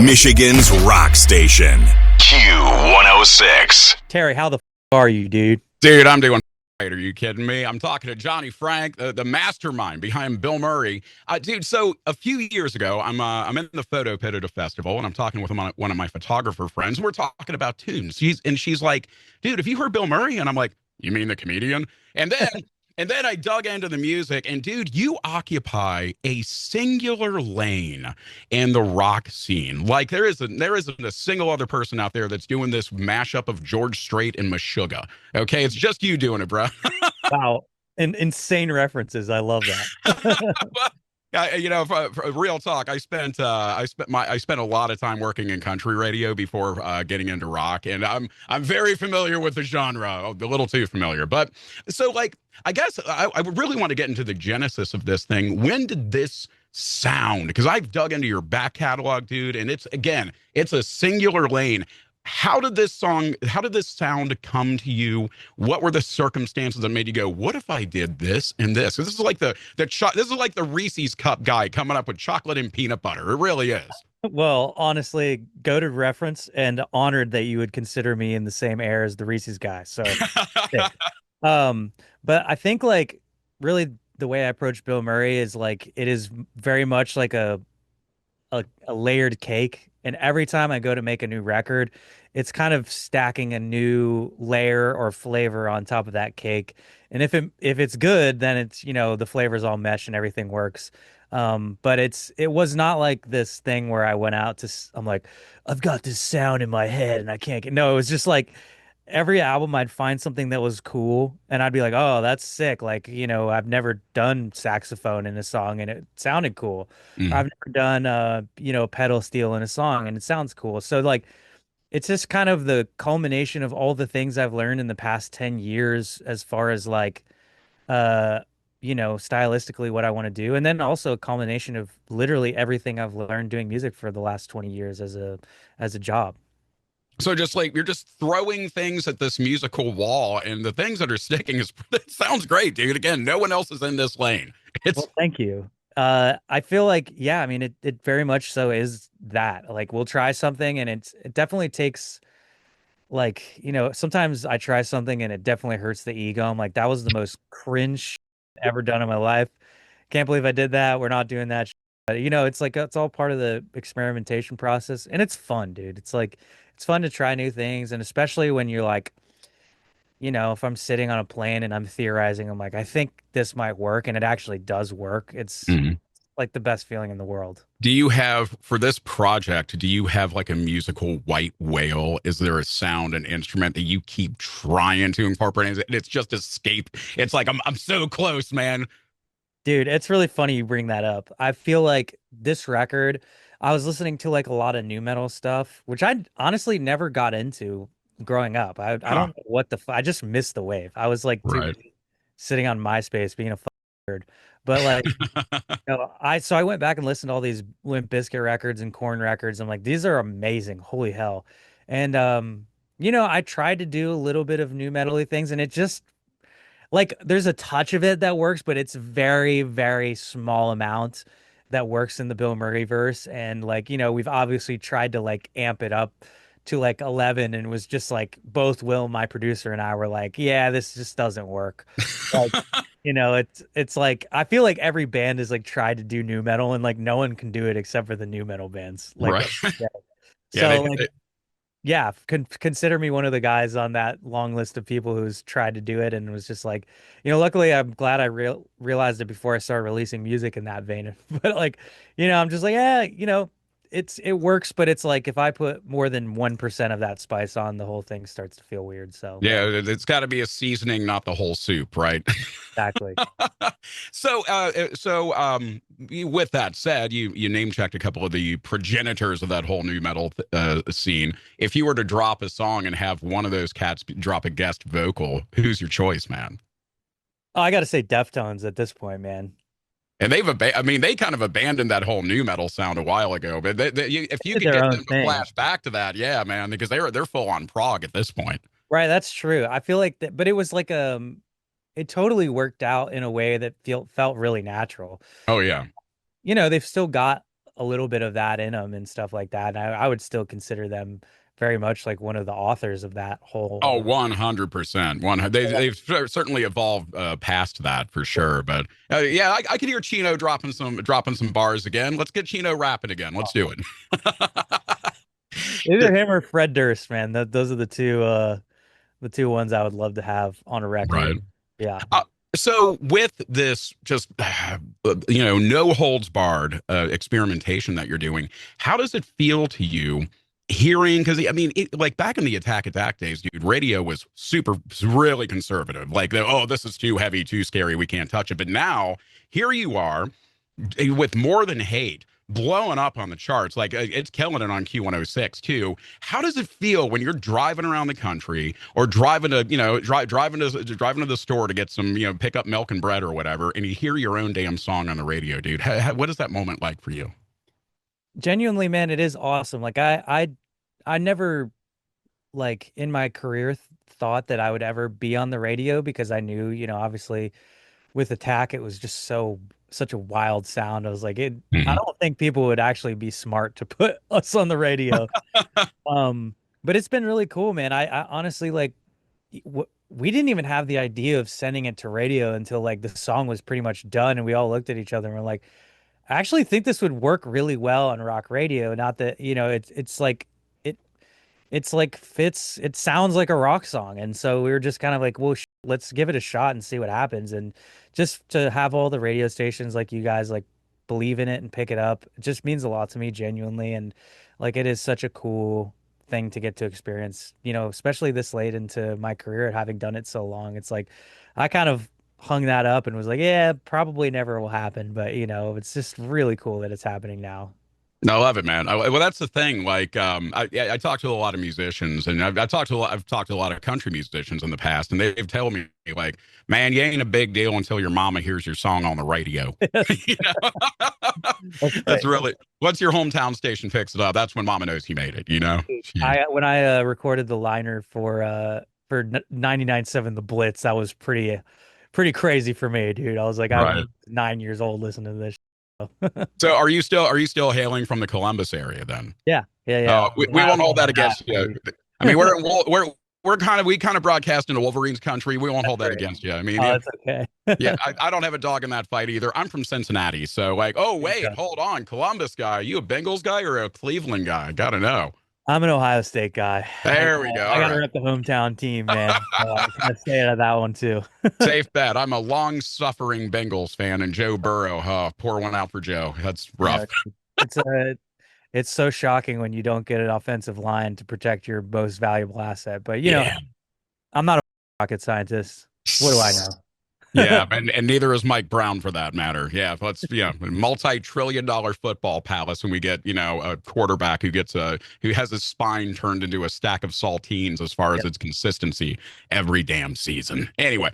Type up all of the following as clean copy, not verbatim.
Michigan's rock station. Q106. Terry, how the are you, dude? Dude, I'm doing great. Are you kidding me? I'm talking to Johnny Frank, the mastermind behind Bilmuri. Dude, so a few years ago, I'm in the Photo Pit at a festival, and I'm talking with one of my photographer friends. We're talking about tunes. She's like, dude, have you heard Bill Murray? And I'm like, you mean the comedian? And then and then I dug into the music, and dude, you occupy a singular lane in the rock scene. Like there isn't a single other person out there that's doing this mashup of George Strait and Meshuggah. Okay, it's just you doing it, bro. Wow. Insane references. I love that. For real talk, I spent a lot of time working in country radio before getting into rock, and I'm very familiar with the genre, a little too familiar. But so like, I guess I would really want to get into the genesis of this thing. When did this sound? Because I've dug into your back catalog, dude, and it's a singular lane. How did this sound come to you? What were the circumstances that made you go, what if I did this and this? 'Cause this is like this is like the Reese's cup guy coming up with chocolate and peanut butter. It really is. Well, honestly, goated reference and honored that you would consider me in the same air as the Reese's guy. So, sick. But I think like really the way I approach Bill Murray is like it is very much like a layered cake. And every time I go to make a new record, it's kind of stacking a new layer or flavor on top of that cake. And if it's good, then it's, the flavors all mesh and everything works. But it was not like this thing where I went out I'm like, I've got this sound in my head and I can't get, no, it was just like every album I'd find something that was cool and I'd be like, oh, that's sick. Like, I've never done saxophone in a song and it sounded cool. Or I've Mhm. never done pedal steel in a song and it sounds cool. So like it's just kind of the culmination of all the things I've learned in the past 10 years as far as like uh stylistically what I want to do. And then also a culmination of literally everything I've learned doing music for the last 20 years as a job. So just like you're just throwing things at this musical wall, and the things that are sticking is it sounds great, dude. Again, no one else is in this lane. It's Well, thank you. I feel like, yeah, I mean, it very much so is that. Like, we'll try something, and it definitely takes, like, sometimes I try something and it definitely hurts the ego. I'm like, that was the most cringe shit ever done in my life. Can't believe I did that. We're not doing that. But, it's like, it's all part of the experimentation process, and it's fun, dude. It's like, it's fun to try new things, and especially when you're like, if I'm sitting on a plane and I'm theorizing, I'm like, I think this might work, and it actually does work. It's Mhm. like the best feeling in the world. Do you have for this project, do you have like a musical white whale? Is there a sound, an instrument that you keep trying to incorporate? And it's just escape. It's like I'm so close, man. Dude, it's really funny you bring that up. I feel like this record, I was listening to like a lot of new metal stuff, which I honestly never got into growing up. I Huh. don't know I just missed the wave. I was like too Right. busy sitting on MySpace being a nerd. But like, I went back and listened to all these Limp Bizkit records and Corn records. I'm like, these are amazing. Holy hell. And I tried to do a little bit of new metal-y things and it just like there's a touch of it that works, but it's very, very small amount that works in the Bill Murray verse. And like, we've obviously tried to like amp it up to like 11 and was just like both Will, my producer, and I were like, yeah, this just doesn't work. Like, it's like I feel like every band has like tried to do new metal and like no one can do it except for the new metal bands. Like, Right. yeah. Yeah, So like yeah, consider me one of the guys on that long list of people who's tried to do it and was just like, luckily I'm glad I realized it before I started releasing music in that vein. But like, I'm just like, yeah, it works, but it's like if I put more than 1% of that spice on, the whole thing starts to feel weird. So yeah, whatever. it's got to be a seasoning, not the whole soup, right? Exactly. With that said, you name checked a couple of the progenitors of that whole new metal scene. If you were to drop a song and have one of those cats drop a guest vocal, who's your choice, man? Oh, I got to say Deftones at this point, man. And I mean, they kind of abandoned that whole new metal sound a while ago. But if They you did could their get own them to thing. flash back to that, yeah, man, because they're full on prog at this point. Right, that's true. I feel like that, but it was like it totally worked out in a way that felt really natural. Oh yeah. They've still got a little bit of that in them and stuff like that. And I would still consider them very much like one of the authors of that Oh, whole. 100%. They've certainly evolved past that for sure. But yeah, I could hear Chino dropping some bars again. Let's get Chino rapping again. Let's do it. Either him or Fred Durst, man. Those are the two ones I would love to have on a record. Right. Yeah. Uh, so with this just no holds barred experimentation that you're doing, how does it feel to you hearing? Because I mean, like back in the Attack days, dude, radio was really conservative. Like, oh, this is too heavy, too scary, we can't touch it. But now here you are with More Than Hate blowing up on the charts. Like it's killing it on Q106 too. How does it feel when you're driving around the country or driving to, driving to the store to get some, pick up milk and bread or whatever, and you hear your own damn song on the radio, dude? What is that moment like for you? Genuinely, man, it is awesome. Like I never like in my career thought that I would ever be on the radio because I knew, obviously with Attack, it was just such a wild sound. I was like, I Mhm. don't think people would actually be smart to put us on the radio. But it's been really cool, man. I honestly like we didn't even have the idea of sending it to radio until like the song was pretty much done, and we all looked at each other and we're like, I actually think this would work really well on rock radio. Not that, it's like it it's like fits it sounds like a rock song, and so we were just kind of like, well, let's give it a shot and see what happens. And just to have all the radio stations like you guys like believe in it and pick it up, it just means a lot to me genuinely. And like it is such a cool thing to get to experience, especially this late into my career, having done it so long. It's like I kind of hung that up and was like, yeah, probably never will happen, but it's just really cool that it's happening now. No, I love it, man. Well, that's the thing. Like, I talked to a lot of musicians, and I've talked to a lot of country musicians in the past, and they've told me like, man, you ain't a big deal until your mama hears your song on the radio. You know? That's That's right. really once your hometown station picks it up, that's when mama knows you made it. You know? I when I recorded the liner for 99.7 The Blitz, that was pretty crazy for me, dude. I was like, Right. I'm 9 years old listening to this. So, are you still hailing from the Columbus area then? Yeah, yeah, yeah. We won't hold that against you. Baby. I mean, we kind of broadcast into Wolverines country. We won't hold that Great. against you. I mean, Oh, yeah, it's okay. yeah, I don't have a dog in that fight either. I'm from Cincinnati, so like, oh wait, Okay. hold on, Columbus guy, you a Bengals guy or a Cleveland guy? Gotta know. I'm an Ohio State guy. There we go. I All gotta right, rep the hometown team, man. I gotta stay out of that one too. safe bet. I'm a long-suffering Bengals fan, and Joe Burrow. Oh, pour one out for Joe. That's rough. Yeah, it's it's so shocking when you don't get an offensive line to protect your most valuable asset. But Yeah. I'm not a rocket scientist. What do I Yeah, know? and neither is Mike Brown for that matter. Yeah, let's multi-trillion-dollar football palace, and we get a quarterback who has his spine turned into a stack of saltines as far as Yep. its consistency every damn season. Anyway,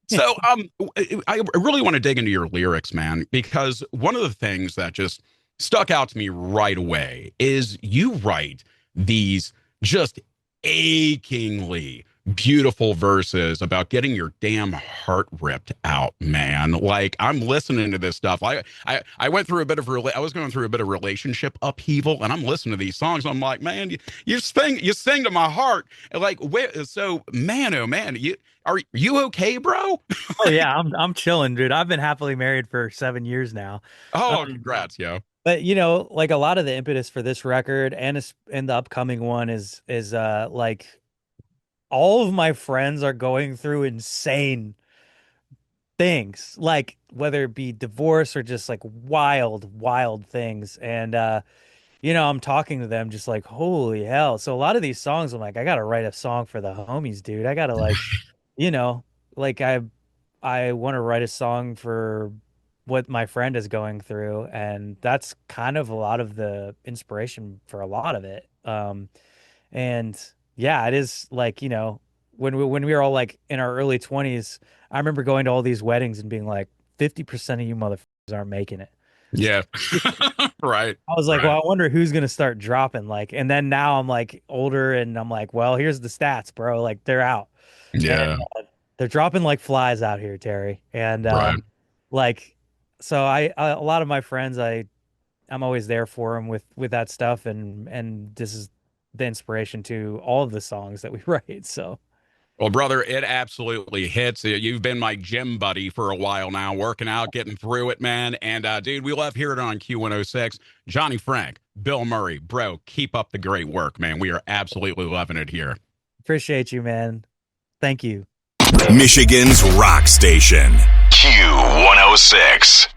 so I really want to dig into your lyrics, man, because one of the things that just stuck out to me right away is you write these just achingly beautiful verses about getting your damn heart ripped out, man. Like I'm listening to this stuff. I went through a bit of I was going through a bit of relationship upheaval, and I'm listening to these songs. I'm like, man, you sing to my heart. And like, so man, oh man, are you okay, bro? Oh yeah, I'm chilling, dude. I've been happily married for 7 years now. Oh, Um, congrats, yo. but like a lot of the impetus for this record and the upcoming one is like all of my friends are going through insane things, like whether it be divorce or just like wild things. And I'm talking to them just like, holy hell. So a lot of these songs, I'm like, I gotta write a song for the homies, dude. I gotta like, you know, like I want to write a song for what my friend is going through, and that's kind of a lot of the inspiration for a lot of it. And yeah, it is like, when we were all like in our early 20s, I remember going to all these weddings and being like, 50% of you motherfuckers aren't making it. Yeah. Right. I was like, Right. well, I wonder who's gonna start dropping. Like, and then now I'm like older and I'm like, well, here's the stats, bro. Like they're out. And Yeah. they're dropping like flies out here, Terry. And Right. like so a lot of my friends I'm always there for him with that stuff, and this is the inspiration to all of the songs that we write. So. Well, brother, it absolutely hits. You've been my gym buddy for a while now, working out, getting through it, man. And, dude, we love hearing it on Q106. Johnny Franck, Bilmuri, bro, keep up the great work, man. We are absolutely loving it here. Appreciate you, man. Thank you. Michigan's rock station. Q106.